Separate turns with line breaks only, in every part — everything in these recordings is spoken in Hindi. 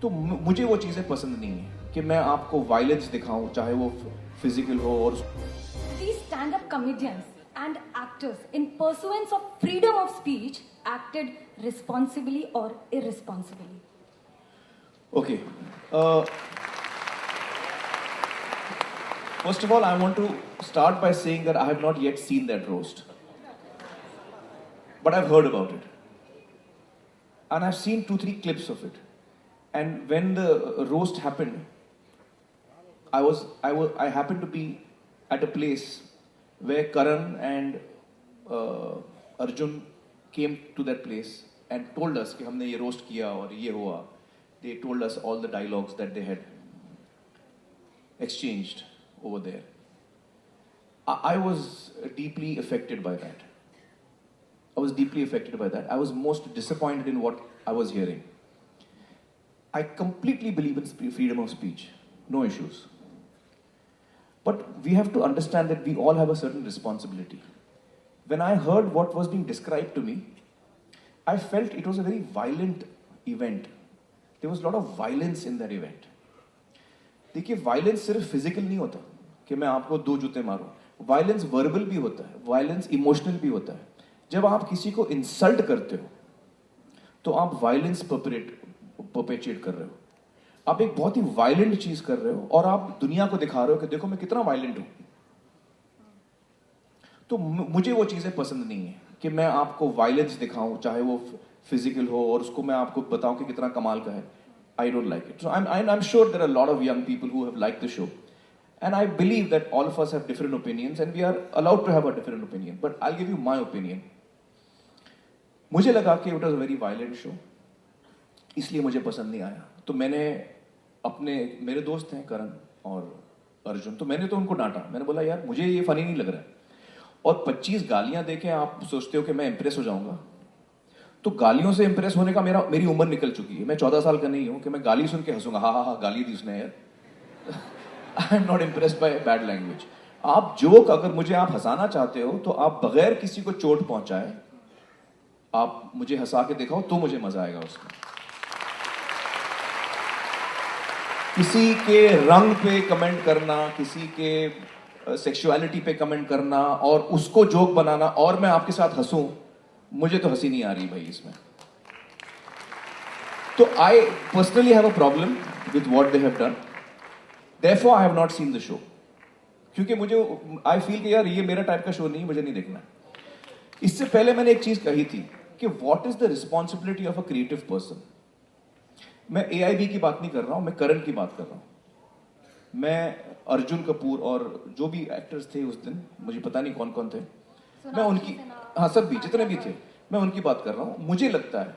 तो मुझे वो चीज़ें पसंद नहीं है कि मैं आपको वायलेंस दिखाऊं, चाहे वो फिजिकल हो। और
These stand-up comedians and actors, in pursuance of freedom of speech, acted responsibly or irresponsibly?
Okay. First of all, I want to start by saying that I have not yet seen that roast, but I've heard about it, and I've seen 2-3 clips of it. And when the roast happened, I happened to be at a place where Karan and Arjun came to that place and told us कि हमने ये roast किया और ये हुआ. They told us all the dialogues that they had exchanged over there. I was deeply affected by that. I was most disappointed in what I was hearing. I completely believe in freedom of speech, no issues. But we have to understand that we all have a certain responsibility. When I heard what was being described to me, I felt it was a very violent event. There was a lot of violence in that event. देखिए, वायलेंस सिर्फ फिजिकल नहीं होता कि मैं आपको 2 जूते मारूं. वायलेंस वर्बल भी होता है, वायलेंस इमोशनल भी होता है. जब आप किसी को इंसल्ट करते हो तो आप वायलेंस परपेचुएट कर रहे हो. आप एक बहुत ही वायलेंट चीज कर रहे हो और आप दुनिया को दिखा रहे हो कि देखो मैं कितना वायलेंट हूं. तो मुझे वो चीजें पसंद नहीं है कि मैं आपको वायलेंस दिखाऊं, चाहे वो फिजिकल हो, और उसको मैं आपको बताऊं कि कितना कमाल का है. I don't like it. So I'm sure there are a lot of young people who have liked the show. And I believe that all of us have different opinions and we are allowed to have a different opinion. But I'll give you my opinion. मुझे लगा कि it was a very violent show. इसलिए मुझे पसंद नहीं आया. तो मेरे दोस्त हैं करण और अर्जुन, तो मैंने तो उनको डांटा. मैंने बोला यार मुझे ये फनी नहीं लग रहा है. और 25 गालियां देके आप सोचते हो कि मैं इंप्रेस हो जाऊंगा. तो गालियों से इंप्रेस होने का मेरी उम्र निकल चुकी है. मैं 14 साल का नहीं हूं कि मैं गाली सुन के हंसूंगा. हाँ गाली दी उसने यार. I am not impressed by bad language. आप जोक, अगर मुझे आप हंसाना चाहते हो तो आप बगैर किसी को चोट पहुंचाए आप मुझे हंसा के दिखाओ, तो मुझे मजा आएगा उसमें. किसी के रंग पे कमेंट करना, किसी के सेक्सुअलिटी पे कमेंट करना और उसको जोक बनाना और मैं आपके साथ हंसूं, मुझे तो हंसी नहीं आ रही भाई इसमें. तो I personally have a problem with what they have done. Therefore I have not seen the show. क्योंकि मुझे आई फील कि यार ये मेरा टाइप का शो नहीं, मुझे नहीं देखना. इससे पहले मैंने एक चीज कही थी कि what is the responsibility of a creative person. मैं AIB की बात नहीं कर रहा हूं, मैं करण की बात कर रहा हूं. मैं अर्जुन कपूर और जो भी एक्टर्स थे उस दिन, मुझे पता नहीं कौन कौन थे, मैं उनकी, हाँ सब भी जितने भी थे, मैं उनकी बात कर रहा हूं. मुझे लगता है,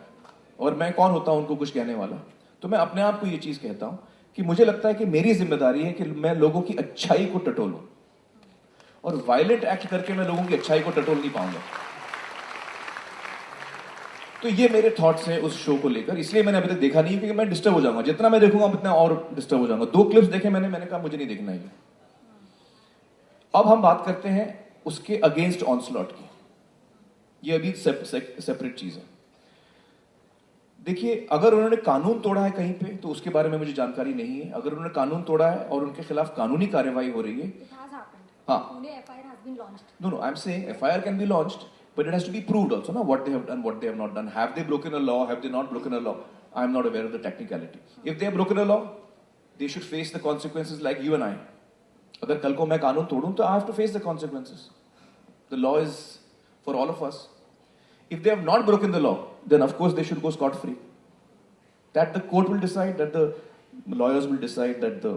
और मैं कौन होता हूं उनको कुछ कहने वाला, तो मैं अपने आप को ये चीज कहता हूं कि मुझे लगता है कि मेरी जिम्मेदारी है कि मैं लोगों की अच्छाई को टटोलूं. और वायलेंट एक्ट करके मैं लोगों की अच्छाई को टटोल नहीं पाऊंगा. तो ये मेरे थॉट्स हैं उस शो को लेकर. इसलिए मैंने अभी तक देखा नहीं, क्योंकि मैं डिस्टर्ब हो जाऊंगा. जितना मैं देखूंगा उतना और डिस्टर्ब हो जाऊंगा. 2 क्लिप्स देखे मैंने कहा मुझे नहीं देखना है. अब हम बात करते हैं उसके अगेंस्ट ऑनस्लॉट की. ये अभी सेपरेट चीज है. देखिए, अगर उन्होंने कानून तोड़ा है कहीं पे तो उसके बारे में मुझे जानकारी नहीं है. अगर उन्होंने कानून तोड़ा है और उनके खिलाफ कानूनी कार्यवाही हो रही है, हाँ, no, I'm saying FIR can be launched, but it has to be proved also, na, what they have done, what they have not done. Have they broken a law? Have they not broken a law? I'm not aware of the technicality. If they have broken a law, they should face the consequences like you and I. अगर कल को मैं कानून तोड़ूं तो I have to face the consequences. The law is for all of us. If they have not broken the law, then of course they should go scot-free. That the court will decide, that the lawyers will decide, that the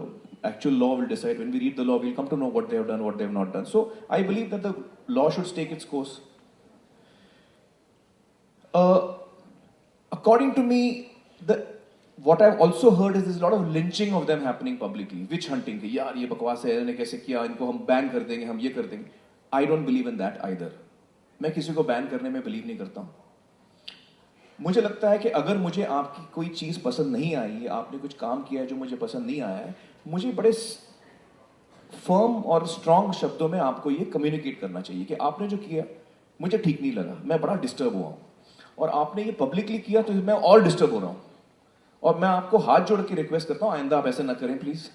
actual law will decide. When we read the law, we'll come to know what they have done, what they have not done. So I believe that the law should take its course. According to me, what I've also heard is there's a lot of lynching of them happening publicly. Witch hunting. कि यार ये बकवास है, इन्होंने कैसे किया, इनको हम बैन कर देंगे, हम ये कर देंगे. I don't believe in that either. मैं किसी को बैन करने में बिलीव नहीं करता हूं. मुझे लगता है कि अगर मुझे आपकी कोई चीज पसंद नहीं आई है, आपने कुछ काम किया है जो मुझे पसंद नहीं आया है, मुझे बड़े फर्म और स्ट्रांग शब्दों में आपको ये कम्युनिकेट करना चाहिए कि आपने जो किया मुझे ठीक नहीं लगा, मैं बड़ा डिस्टर्ब हुआ हूं. और आपने ये पब्लिकली किया तो मैं और डिस्टर्ब हो रहा हूं. और मैं आपको हाथ जोड़ के रिक्वेस्ट करता हूं, आइंदा आप ऐसे ना करें please.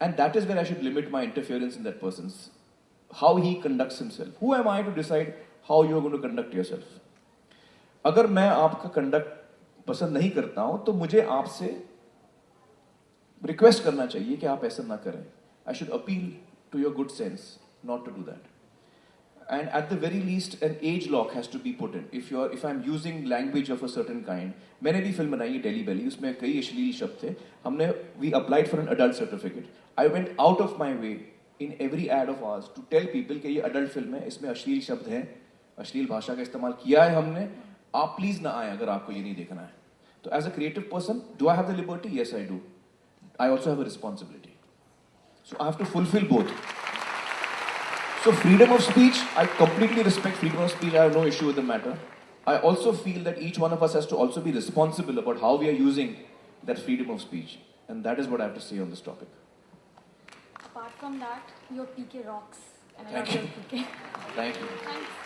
And that is where I should limit my interference in that person's, how he conducts himself. Who am I to decide how you are going to conduct yourself? अगर मैं आपका कंडक्ट पसंद नहीं करता हूं तो मुझे आपसे रिक्वेस्ट करना चाहिए कि आप ऐसा ना करें. I should appeal to your good sense not to do that. And at the very least, an age lock has to be put in. If I'm using language of a certain kind, मैंने भी फिल्म बनाई है डेली बेली, उसमें कई अश्लील शब्द थे. हमने we applied for an adult certificate. I went out of my way in every ad of ours to tell people कि ये adult फिल्म है, इसमें अश्लील शब्द हैं, अश्लील भाषा का इस्तेमाल किया है हमने. आप प्लीज ना आए अगर आपको ये नहीं देखना है. तो as a creative person, do I have the liberty? Yes, I do. I also have a responsibility. So I have to fulfill both. So freedom of speech, I completely respect freedom of speech. I have no issue with the matter. I also feel that each one of us has to also be responsible about how we are using that freedom of speech. And that is what I have to say on this topic.
Apart from that, your PK rocks. And I
Thank
love
you.
your PK.
Thank you.
Thanks.